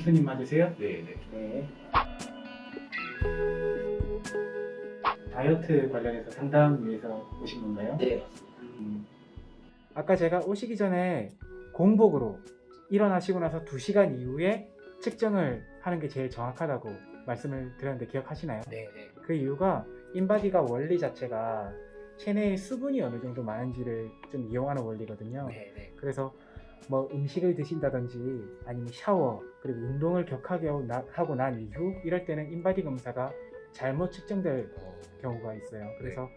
박민수님 맞으세요? 네네. 네. 다이어트 관련해서 상담 위해서 오신 건가요? 네, 맞습니다. 아까 제가 오시기 전에 공복으로 일어나시고 나서 2시간 이후에 측정을 하는 게 제일 정확하다고 말씀을 드렸는데 기억하시나요? 네네. 그 이유가 인바디가 원리 자체가 체내에 수분이 어느 정도 많은지를 좀 이용하는 원리거든요. 네네. 그래서 뭐 음식을 드신다든지 아니면 샤워 그리고 운동을 격하게 하고 난 이후 이럴 때는 인바디 검사가 잘못 측정될 경우가 있어요. 그래서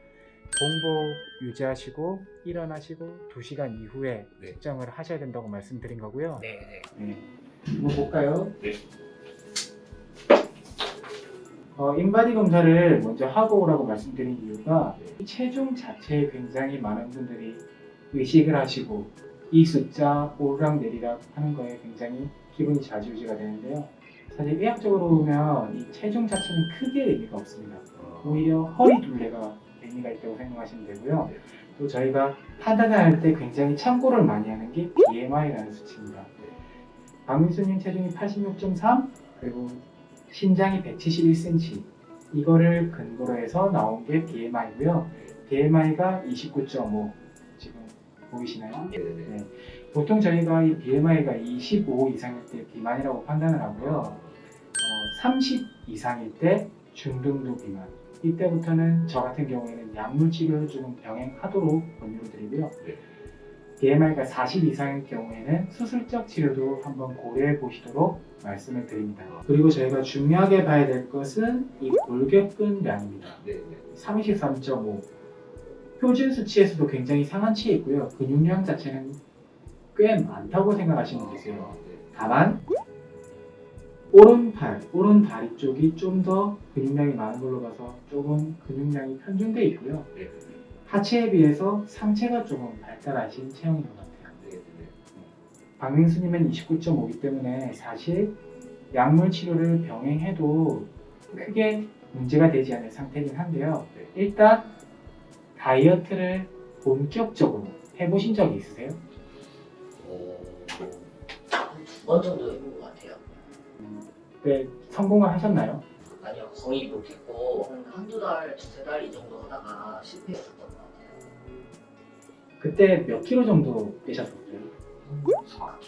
공복 유지하시고 일어나시고 2시간 이후에 네. 측정을 하셔야 된다고 말씀드린 거고요. 네네. 네. 한번 볼까요? 네. 인바디 검사를 먼저 하고 오라고 말씀드린 이유가 체중 자체에 굉장히 많은 분들이 의식을 하시고 이 숫자 오르락내리락 하는 거에 굉장히 기분이 좌지우지가 되는데요. 사실 의학적으로 보면 이 체중 자체는 크게 의미가 없습니다. 오히려 허리 둘레가 의미가 있다고 생각하시면 되고요. 또 저희가 판단을 할 때 굉장히 참고를 많이 하는 게 BMI라는 수치입니다. 박민수님 체중이 86.3 그리고 신장이 171cm 이거를 근거로 해서 나온 게 BMI고요. BMI가 29.5 지금 보이시나요? 네네. 네. 보통 저희가 이 BMI가 25 이상일 때 비만이라고 판단을 하고요. 30 이상일 때 중등도 비만. 이때부터는 저 같은 경우에는 약물 치료를 조금 병행하도록 권유를 드리고요. 네. BMI가 40 이상일 경우에는 수술적 치료도 한번 고려해 보시도록 말씀을 드립니다. 그리고 저희가 중요하게 봐야 될 것은 이 골격근량입니다. 네네. 33.5 표준 수치에서도 굉장히 상한치에 있고요. 근육량 자체는 꽤 많다고 생각하시면 되세요. 다만 오른 다리 쪽이 좀 더 근육량이 많은 걸로 봐서 조금 근육량이 편중되어 있고요. 네. 하체에 비해서 상체가 조금 발달하신 체형인 것 같아요. 네네. 박민수님은 29.5이기 때문에 사실 약물 치료를 병행해도 크게 문제가 되지 않을 상태이긴 한데요. 네. 일단 다이어트를 본격적으로 해보신 적이 있으세요? 한 2번 정도 해본 것 같아요. 네, 성공을 하셨나요? 아니요, 거의 못했고 한두 달, 2-3달 이 정도 하다가 실패했었던 것 같아요. 그때 몇 킬로 정도 빼셨었어요? 4kg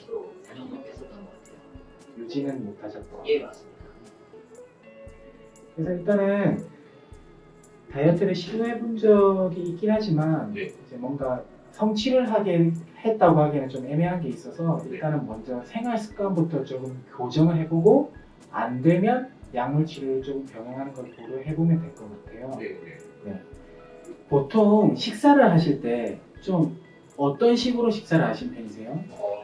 그 정도 뺐었던 것 같아요. 유지는 못하셨고. 예, 맞습니다. 그래서 일단은 다이어트를 시도해 본 적이 있긴 하지만 네. 이제 뭔가 성취를 하게 했다고 하기에는 좀 애매한 게 있어서 네. 일단은 먼저 생활 습관부터 조금 교정을 해보고 안 되면 약물 치료를 좀 병행하는 걸 고려해 보면 될 것 같아요. 네네. 보통 식사를 하실 때 좀 어떤 식으로 식사를 하시는 편이세요?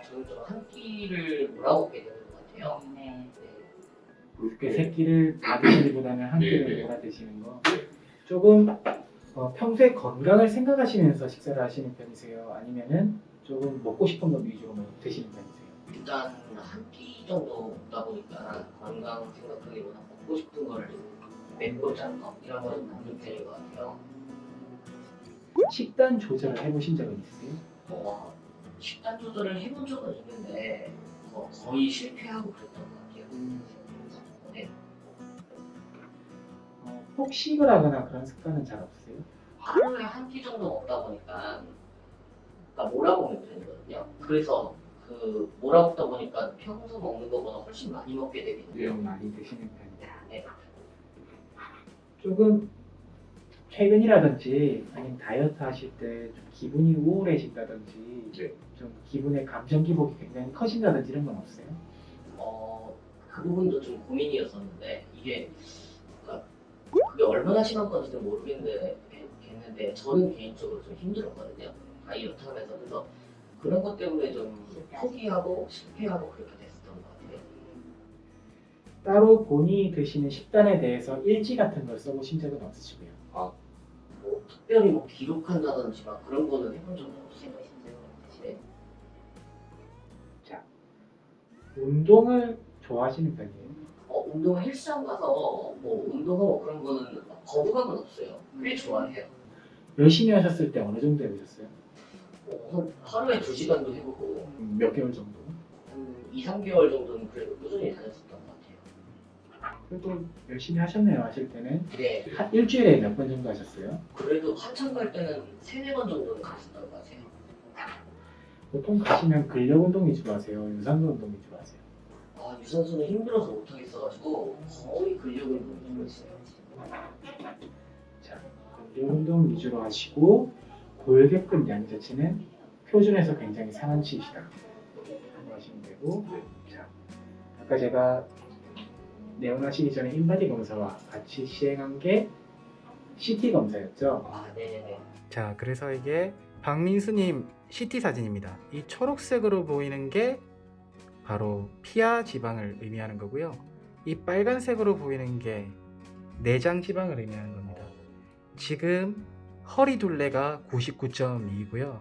저는 좀 한 끼를 몰아먹게 되는 것 같아요. 네. 그 세 끼를 다 드시기보다는 한 네, 끼를 네. 몰아 드시는 거. 네. 조금 평소에 건강을 생각하시면서 식사를 하시는 편이세요? 아니면은 조금 먹고 싶은 것 위주로 드시는 편이세요? 일단 한 끼 정도 먹다 보니까 건강 생각하기보다 먹고 싶은 거를 맵고짠 거 이런 거좀 먹는 편인 것 같아요. 식단 조절을 해보신 적은 있으세요? 식단 조절을 해본 적은 있는데 거의 실패하고 그랬던 것 같아요. 네. 폭식을 하거나 그런 습관은 잘 없으세요? 하루에 한 끼 정도 먹다 보니까 몰아먹는 편이거든요. 그래서 그 몰아먹다 보니까 평소 먹는 것보다 훨씬 많이 먹게 되거든요. 많이 드시는 편이에요. 네. 조금 최근이라든지 아니면 다이어트 하실 때 좀 기분이 우울해진다든지 네. 좀 기분의 감정 기복이 굉장히 커진다든지 이런 건 없어요? 그 부분도 좀 고민이었었는데 그게 얼마나 심한 건지는 모르겠는데 저는 개인적으로 좀 힘들었거든요. 다이어트 하면서. 그래서 그런 것 때문에 좀 포기하고 실패하고 그렇게 됐었던 것 같아요. 따로 본인이 드시는 식단에 대해서 일지 같은 걸 써보신 적은 없으시고요? 특별히 기록한다든지 그런 거는 해본 적은 없어요. 사실. 자, 운동을 좋아하시는 편이에요? 운동 헬스장 가서 운동하고 그런 거는 거부감은 없어요. 꽤 좋아해요. 열심히 하셨을 때 어느 정도 해보셨어요? 하루에 2시간도 해보고 몇 개월 정도? 한 2-3개월 정도는 그래도 꾸준히 다녔었던 그래도 열심히 하셨네요. 하실 때는 네. 한 일주일에 몇 번 정도 하셨어요? 그래도 한참 갈 때는 3-4번 정도는 갔었던 것 같아요. 보통 가시면 근력 운동 위주로 하세요? 유산소 운동 위주로 하세요? 아, 유산소는 힘들어서 못하겠어가지고 거의 근력을 위주로 했어요. 자, 근력 운동 위주로 하시고 골격근 양 자체는 표준에서 굉장히 상한치이시다. 라고 하시면 되고, 자, 아까 제가 내원하시기 전에 인바디 검사와 같이 시행한 게 CT 검사였죠. 아, 네네네. 자, 그래서 이게 박민수님 CT 사진입니다. 이 초록색으로 보이는 게 바로 피하 지방을 의미하는 거고요. 이 빨간색으로 보이는 게 내장 지방을 의미하는 겁니다. 지금 허리 둘레가 99.2이고요.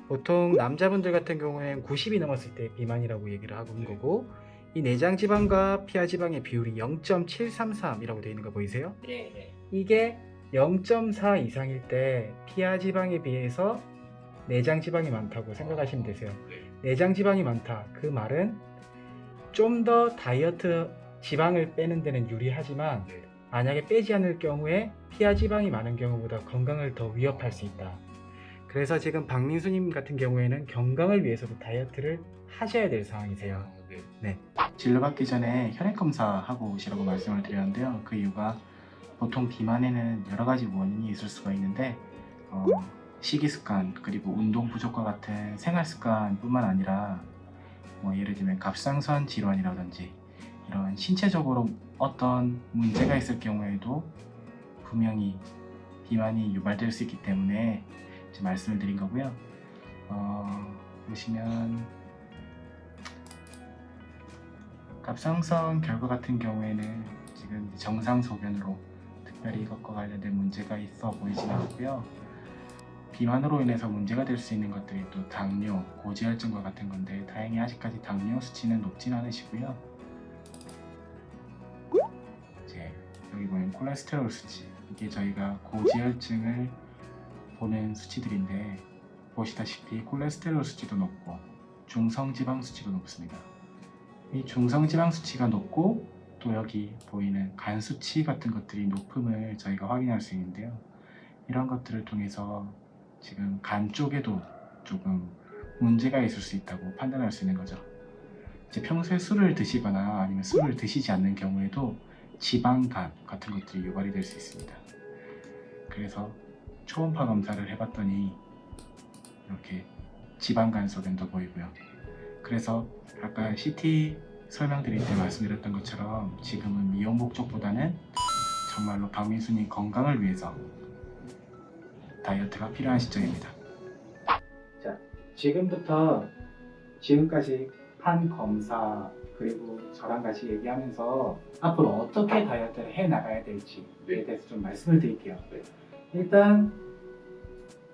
보통 남자분들 같은 경우에는 90이 넘었을 때 비만이라고 얘기를 하고 있는 거고, 이 내장 지방과 피하 지방의 비율이 0.733이라고 되어 있는 거 보이세요? 네네. 이게 0.4 이상일 때 피하 지방에 비해서 내장 지방이 많다고 생각하시면 되세요. 내장 지방이 많다. 그 말은 좀 더 다이어트 지방을 빼는 데는 유리하지만 만약에 빼지 않을 경우에 피하 지방이 많은 경우보다 건강을 더 위협할 수 있다. 그래서 지금 박민수님 같은 경우에는 건강을 위해서도 다이어트를 하셔야 될 상황이세요. 네. 진료 받기 전에 혈액 검사하고 오시라고 말씀을 드렸는데요. 그 이유가 보통 비만에는 여러 가지 원인이 있을 수가 있는데 식이 습관 그리고 운동 부족과 같은 생활 습관뿐만 아니라 예를 들면 갑상선 질환이라든지 이런 신체적으로 어떤 문제가 있을 경우에도 분명히 비만이 유발될 수 있기 때문에 이제 말씀을 드린 거고요. 보시면 갑상선 결과 같은 경우에는 지금 정상 소견으로 특별히 이것과 관련된 문제가 있어 보이진 않고요. 비만으로 인해서 문제가 될 수 있는 것들이 또 당뇨, 고지혈증과 같은 건데 다행히 아직까지 당뇨 수치는 높진 않으시고요. 이제 여기 보면 콜레스테롤 수치, 이게 저희가 고지혈증을 보는 수치들인데 보시다시피 콜레스테롤 수치도 높고 중성지방 수치도 높습니다. 이 중성지방 수치가 높고 또 여기 보이는 간 수치 같은 것들이 높음을 저희가 확인할 수 있는데요. 이런 것들을 통해서 지금 간 쪽에도 조금 문제가 있을 수 있다고 판단할 수 있는 거죠. 이제 평소에 술을 드시거나 아니면 술을 드시지 않는 경우에도 지방간 같은 것들이 유발이 될 수 있습니다. 그래서 초음파 검사를 해봤더니 이렇게 지방간 소견도 보이고요. 그래서 아까 CT 설명드릴 때 말씀드렸던 것처럼 지금은 미용 목적보다는 정말로 박민수님 건강을 위해서 다이어트가 필요한 시점입니다. 자, 지금부터 지금까지 한 검사 그리고 저랑 같이 얘기하면서 앞으로 어떻게 다이어트를 해 나가야 될지에 대해서 좀 말씀을 드릴게요. 일단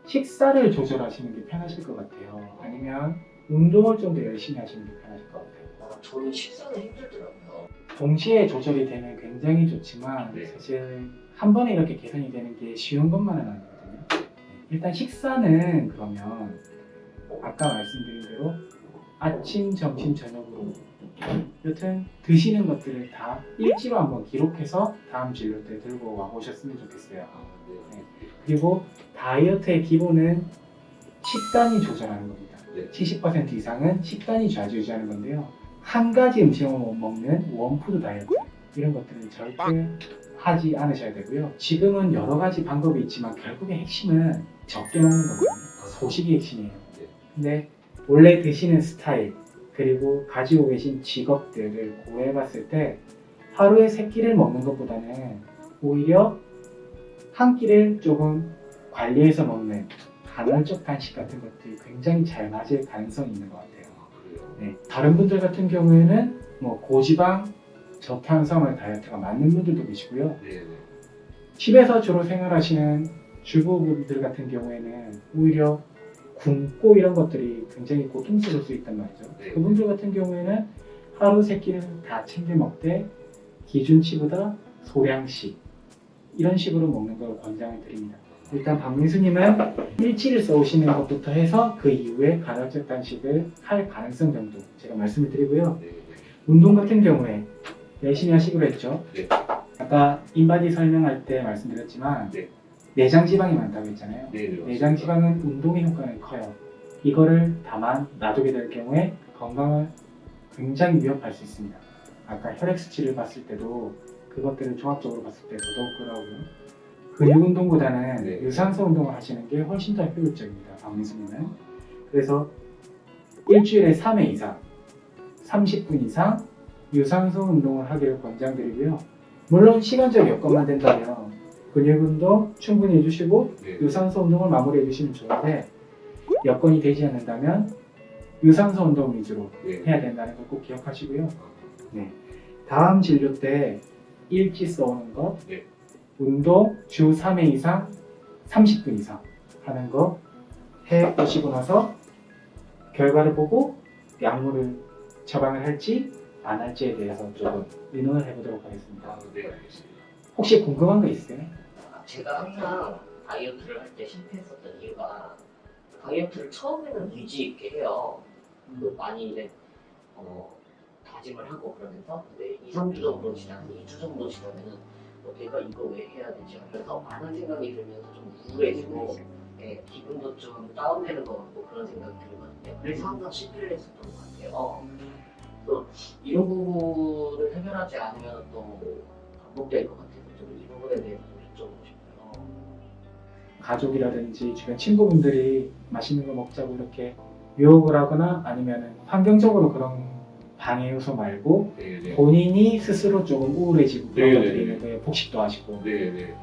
식사를 조절하시는 게 편하실 것 같아요. 아니면 운동을 좀 더 열심히 하시는 게 편하실 것 같아요. 저는 식사는 힘들더라고요. 동시에 조절이 되면 굉장히 좋지만 사실 한 번에 이렇게 개선이 되는 게 쉬운 것만은 아니거든요. 일단 식사는 그러면 아까 말씀드린 대로 아침, 점심, 저녁으로 여튼 드시는 것들을 다 일지로 한번 기록해서 다음 진료 때 들고 와보셨으면 좋겠어요. 네. 그리고 다이어트의 기본은 식단이 조절하는 겁니다. 70% 이상은 식단이 좌지우지하는 건데요. 한 가지 음식을 못 먹는 원푸드 다이어트 이런 것들은 절대 하지 않으셔야 되고요. 지금은 여러 가지 방법이 있지만 결국의 핵심은 적게 먹는 거거든요. 소식이 핵심이에요. 근데 원래 드시는 스타일 그리고 가지고 계신 직업들을 고려해봤을 때 하루에 3끼를 먹는 것보다는 오히려 한 끼를 조금 관리해서 먹는 간헐적 단식 같은 것들이 굉장히 잘 맞을 가능성이 있는 것 같아요. 네, 다른 분들 같은 경우에는 고지방 저탄수화물 다이어트가 맞는 분들도 계시고요. 집에서 주로 생활하시는 주부분들 같은 경우에는 오히려 굶고 이런 것들이 굉장히 고통스러울 수 있단 말이죠. 그분들 같은 경우에는 하루 3끼는 다 챙겨 먹되 기준치보다 소량씩 이런 식으로 먹는 걸 권장을 드립니다. 일단 박민수님은 일지를 써오시는 것부터 해서 그 이후에 간헐적 단식을 할 가능성 정도 제가 말씀을 드리고요. 운동 같은 경우에 열심히 하시기로 했죠. 아까 인바디 설명할 때 말씀드렸지만 네. 내장 지방이 많다고 했잖아요. 네, 네, 내장 지방은 운동의 효과는 커요. 이거를 다만 놔두게 될 경우에 건강을 굉장히 위협할 수 있습니다. 아까 혈액 수치를 봤을 때도 그것들을 종합적으로 봤을 때 더더욱 그러고요. 근육 운동보다는 네. 유산소 운동을 하시는 게 훨씬 더 효율적입니다. 박민수님은. 그래서 일주일에 3회 이상, 30분 이상 유산소 운동을 하기를 권장드리고요. 물론 시간적 여건만 된다면 근육 운동 충분히 해주시고 네. 유산소 운동을 마무리해 주시면 좋은데 여건이 되지 않는다면 유산소 운동 위주로 네. 해야 된다는 걸 꼭 기억하시고요. 네. 다음 진료 때 일지 써오는 것, 네. 운동 주 3회 이상 30분 이상 하는 거 해보시고 나서 결과를 보고 약물을 처방을 할지 안 할지에 대해서 조금 의논을 해보도록 하겠습니다. 아, 네, 알겠습니다. 혹시 궁금한 거 있으세요? 제가 항상 다이어트를 할 때 실패했었던 이유가 다이어트를 처음에는 의지 있게 해요. 많이 이제 다짐을 하고 그러면서 근데 2, 3주 정도 지나면 2주 정도 지나면은 내가 이거 왜 해야 되지 하면서 많은 생각이 들면서 좀 우울해지고 기분도 좀 다운되는 것 같고 그런 생각이 들거든요. 그래서 항상 실패를 했었던 것 같아요. 또 이런 부분을 해결하지 않으면 또 반복될 것 같아서 좀 이 부분에 대해서 좀 여쭤보고 싶어요. 가족이라든지 주변 친구분들이 맛있는 거 먹자고 이렇게 유혹을 하거나 아니면 환경적으로 그런 방해 요소 말고 네, 네. 본인이 스스로 조금 우울해지고 그런 네, 것들이 네, 있는 거예요. 폭식도 하시고. 네, 네.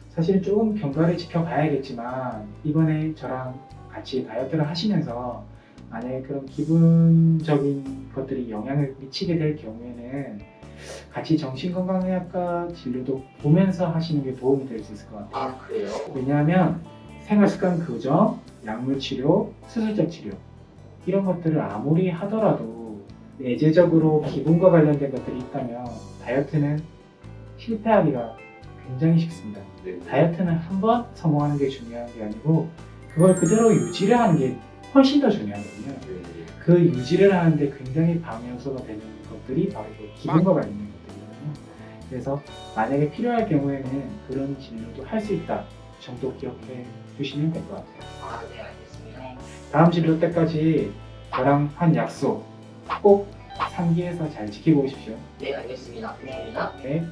사실 조금 경과를 지켜봐야겠지만 이번에 저랑 같이 다이어트를 하시면서 만약에 그런 기분적인 것들이 영향을 미치게 될 경우에는 같이 정신건강의학과 진료도 보면서 하시는 게 도움이 될 수 있을 것 같아요. 아 그래요? 왜냐하면 생활습관 교정, 약물 치료, 수술적 치료 이런 것들을 아무리 하더라도 내재적으로 기분과 관련된 것들이 있다면 다이어트는 실패하기가 굉장히 쉽습니다. 네. 다이어트는 한 번 성공하는 게 중요한 게 아니고 그걸 그대로 유지를 하는 게 훨씬 더 중요하거든요. 네, 네. 그 유지를 하는데 굉장히 방해 요소가 되는 것들이 바로 그 기분과 관련된 것들이거든요. 그래서 만약에 필요할 경우에는 그런 진료도 할 수 있다 정도 기억해 주시면 될 것 같아요. 아 네 알겠습니다. 다음 진료 때까지 저랑 한 약속 꼭 상기해서 잘 지키고 오십시오. 네 알겠습니다. 감사합니다. 네.